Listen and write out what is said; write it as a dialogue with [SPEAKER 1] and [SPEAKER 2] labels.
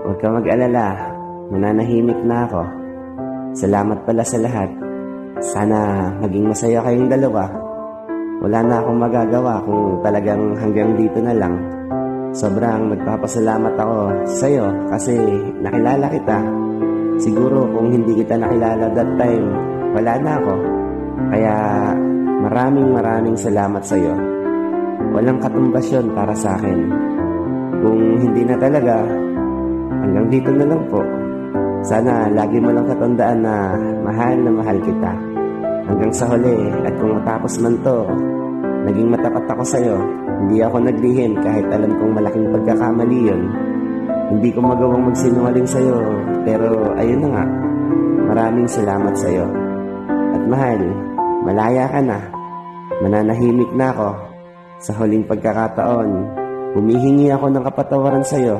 [SPEAKER 1] Huwag ka mag-alala. Mananahimik na ako. Salamat pala sa lahat. Sana maging masaya kayong dalawa. Wala na akong magagawa kung talagang hanggang dito na lang. Sobrang nagpapasalamat ako sa'yo kasi nakilala kita. Siguro kung hindi kita nakilala that time, wala na ako. Kaya maraming salamat sa'yo. Walang katumbas yun para sa akin. Kung hindi na talaga, hanggang dito na lang po. Sana lagi mo lang katandaan na mahal kita. Hanggang sa huli, at kung matapos man to, naging matapat ako sa'yo. Hindi ako naglihim kahit alam kong malaking pagkakamali yun. Hindi ko magawang magsinungaling sa'yo, pero ayun na nga. Maraming salamat sa'yo. At mahal, malaya ka na. Mananahimik na ako. Sa huling pagkakataon, humihingi ako ng kapatawaran sa'yo.